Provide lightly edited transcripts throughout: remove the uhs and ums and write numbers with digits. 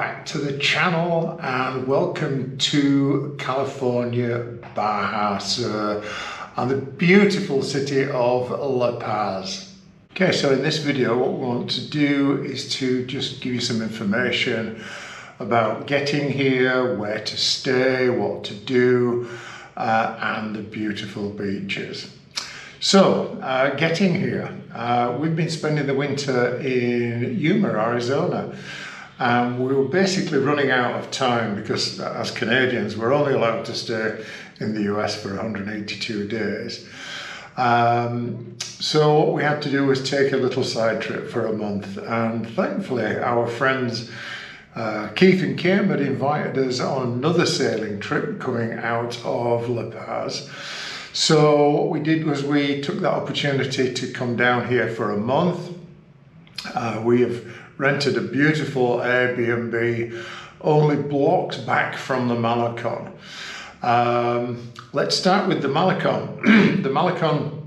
back to the channel and welcome to California, Baja, and the beautiful city of La Paz. Okay, so in this video what we want to do is to just give you some information about getting here, where to stay, what to do, and the beautiful beaches. So, getting here, we've been spending the winter in Yuma, Arizona, and we were basically running out of time because as Canadians we're only allowed to stay in the US for 182 days. So what we had to do was take a little side trip for a month, and thankfully our friends Keith and Kim had invited us on another sailing trip coming out of La Paz. So what we did was we took that opportunity to come down here for a month. We have rented a beautiful Airbnb only blocks back from the Malecon. Let's start with the Malecon. The Malecon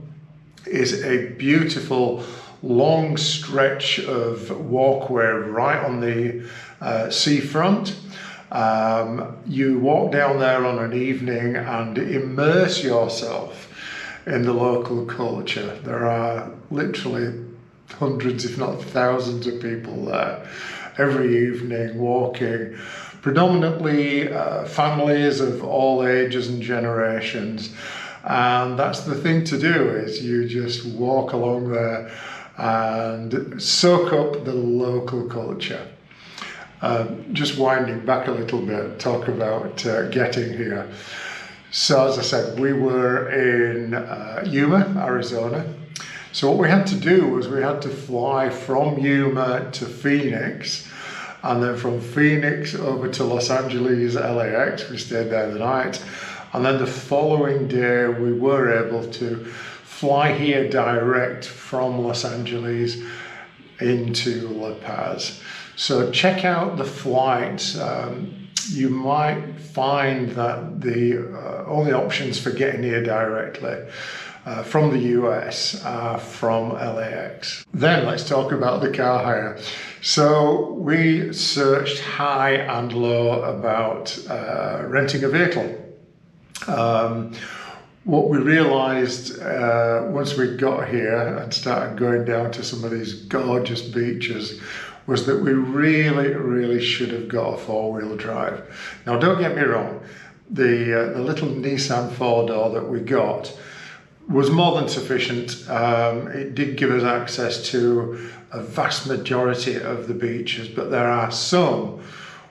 is a beautiful long stretch of walkway right on the seafront. You walk down there on an evening and immerse yourself in the local culture. There are literally hundreds, if not thousands of people there every evening walking, predominantly families of all ages and generations. And that's the thing to do, is you just walk along there and soak up the local culture. Just winding back a little bit, talk about getting here. So as I said, we were in Yuma, Arizona. So what we had to do was we had to fly from Yuma to Phoenix, and then from Phoenix over to Los Angeles, LAX. We stayed there the night, and then the following day we were able to fly here direct from Los Angeles into La Paz. So check out the flights. You might find that the only options for getting here directly from the US are from LAX. Then let's talk about the car hire. So we searched high and low about renting a vehicle. What we realized once we got here and started going down to some of these gorgeous beaches was that we really should have got a four-wheel drive. Now don't get me wrong, the little Nissan four-door that we got was more than sufficient. It did give us access to a vast majority of the beaches, but there are some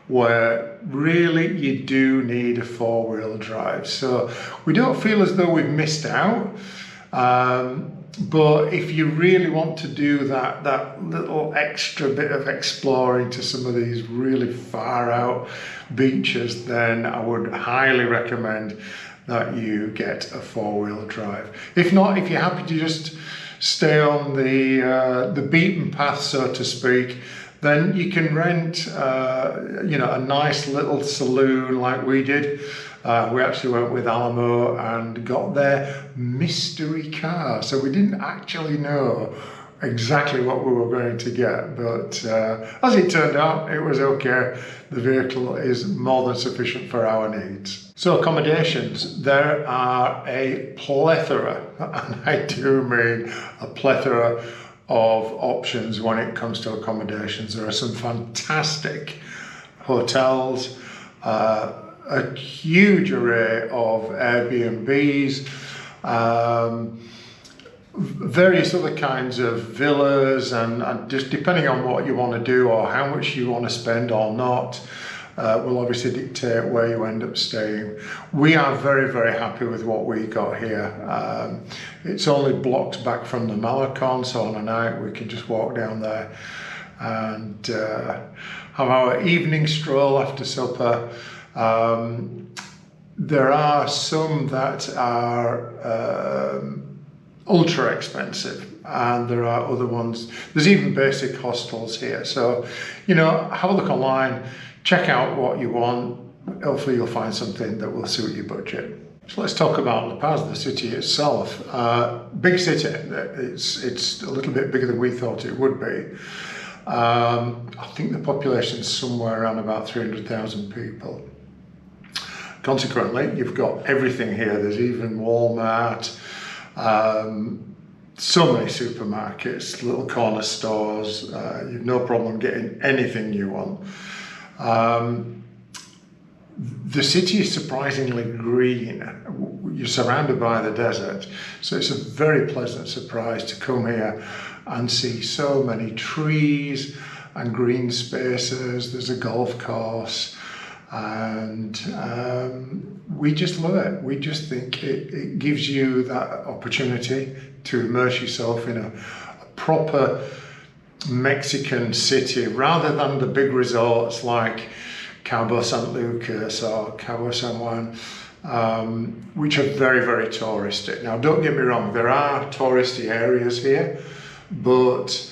where really you do need a four-wheel drive. So we don't feel as though we've missed out. But if you really want to do that little extra bit of exploring to some of these really far out beaches, then I would highly recommend that you get a four-wheel drive. If not, if you're happy to just stay on the beaten path, so to speak, then you can rent a nice little saloon like we did. We actually went with Alamo and got their mystery car. So we didn't actually know exactly what we were going to get, but as it turned out, it was okay. The vehicle is more than sufficient for our needs. So accommodations, there are a plethora, and I do mean a plethora of options when it comes to accommodations. There are some fantastic hotels, a huge array of Airbnbs, various other kinds of villas, and just depending on what you want to do or how much you want to spend or not, will obviously dictate where you end up staying. We are very happy with what we got here. It's only blocks back from the Malecon, so on a night we can just walk down there and have our evening stroll after supper. There are some that are ultra expensive, and there are other ones. There's even basic hostels here. So, have a look online, check out what you want. Hopefully you'll find something that will suit your budget. So let's talk about La Paz, the city itself. Big city. It's a little bit bigger than we thought it would be. I think the population is somewhere around about 300,000 people. Consequently, you've got everything here. There's even Walmart, so many supermarkets, little corner stores. You've no problem getting anything you want. The city is surprisingly green. You're surrounded by the desert, so it's a very pleasant surprise to come here and see so many trees and green spaces. There's a golf course, and we just love it. We just think it gives you that opportunity to immerse yourself in a proper Mexican city, rather than the big resorts like Cabo San Lucas or Cabo San Juan, which are very, very touristic. Now, don't get me wrong, there are touristy areas here, but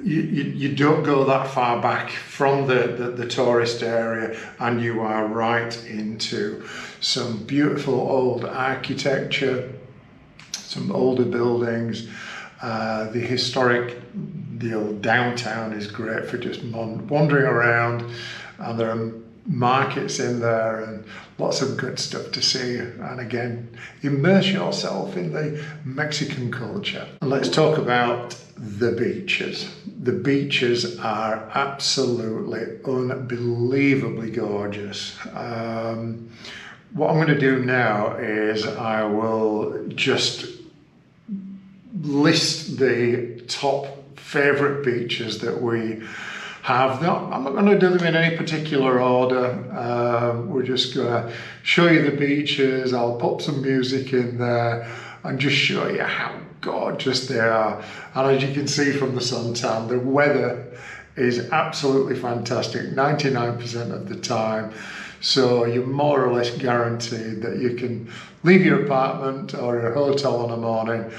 you don't go that far back from the tourist area, and you are right into some beautiful old architecture, some older buildings. The old downtown is great for just wandering around, and there are markets in there and lots of good stuff to see. And again, immerse yourself in the Mexican culture. And let's talk about the beaches. The beaches are absolutely unbelievably gorgeous. What I'm going to do now is I will just list the top favourite beaches that we have. I'm not going to do them in any particular order. We're just going to show you the beaches. I'll pop some music in there and just show you how gorgeous they are. And as you can see from the suntan, the weather is absolutely fantastic 99% of the time. So you're more or less guaranteed that you can leave your apartment or your hotel in the morning,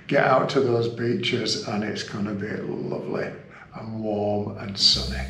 get out to those beaches, and it's going to be lovely and warm and sunny.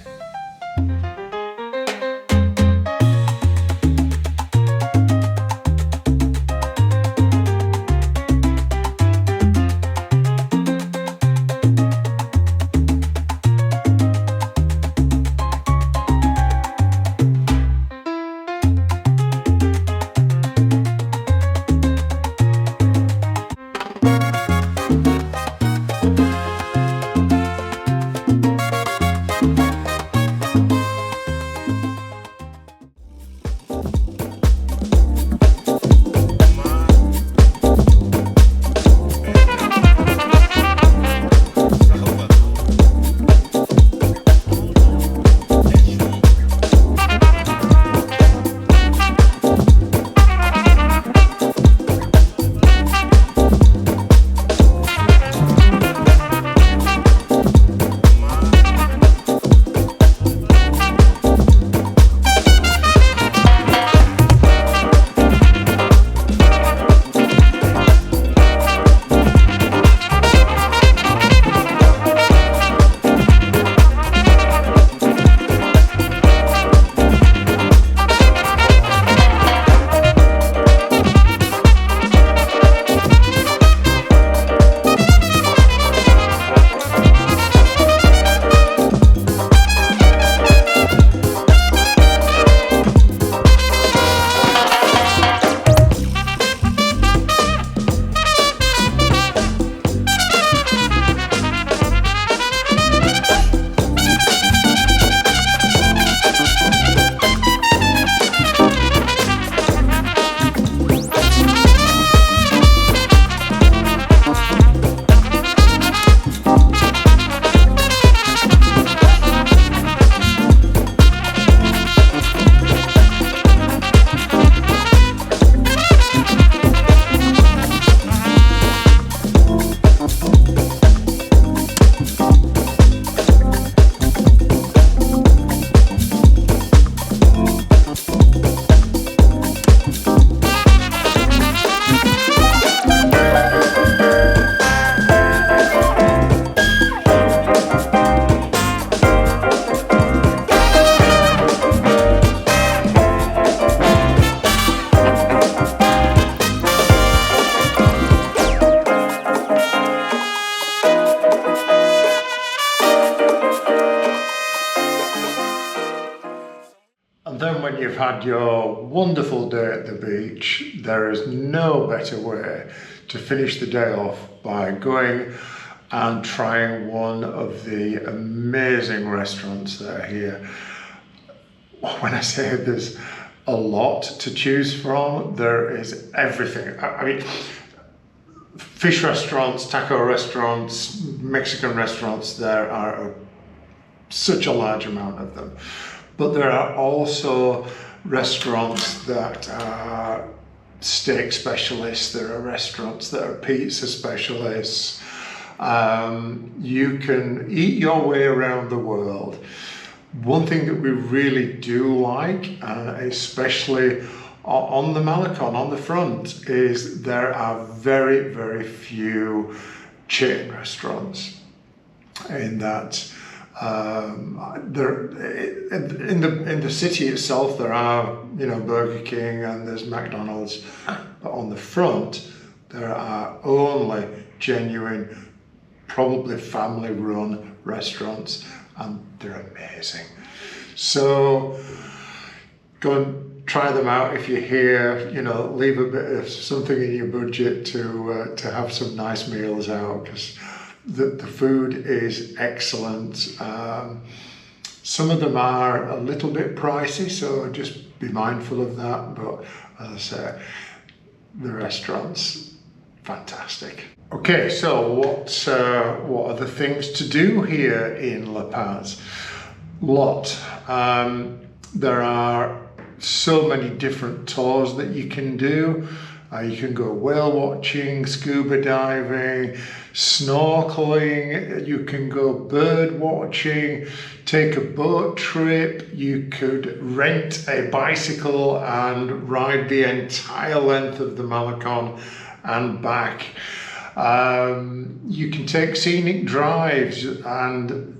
then when you've had your wonderful day at the beach, there is no better way to finish the day off by going and trying one of the amazing restaurants that are here. When I say there's a lot to choose from, there is everything. I mean, fish restaurants, taco restaurants, Mexican restaurants, there are such a large amount of them. But there are also restaurants that are steak specialists, there are restaurants that are pizza specialists. You can eat your way around the world. One thing that we really do like, especially on the Malecon, on the front, is there are very, very few chain restaurants. In that, in the city itself, there are, you know, Burger King and there's McDonald's, but on the front, there are only genuine, probably family-run restaurants, and they're amazing. So go and try them out if you're here. You know, leave a bit of something in your budget to have some nice meals out, because the food is excellent. Some of them are a little bit pricey, so just be mindful of that. But as I say, the restaurant's fantastic. Okay, so what are the things to do here in La Paz? Lot. There are so many different tours that you can do. You can go whale watching, scuba diving, snorkeling, you can go bird watching, take a boat trip, you could rent a bicycle and ride the entire length of the Malecon and back. You can take scenic drives and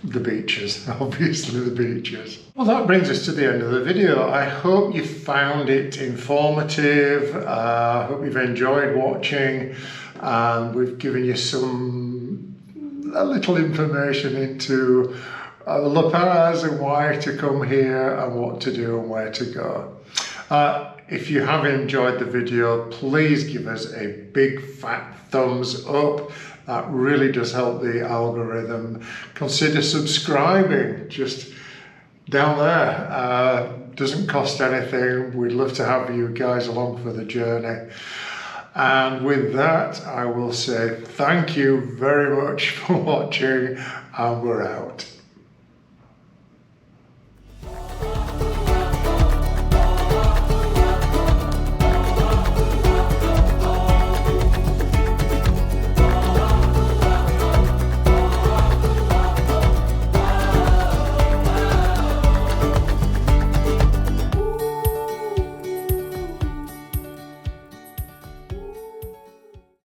the beaches, obviously the beaches. Well, that brings us to the end of the video. I hope you found it informative. I hope you've enjoyed watching, and we've given you a little information into La Paz and why to come here and what to do and where to go. If you have enjoyed the video, please give us a big fat thumbs up. That really does help the algorithm. Consider subscribing just down there. Doesn't cost anything. We'd love to have you guys along for the journey. And with that, I will say thank you very much for watching, and we're out.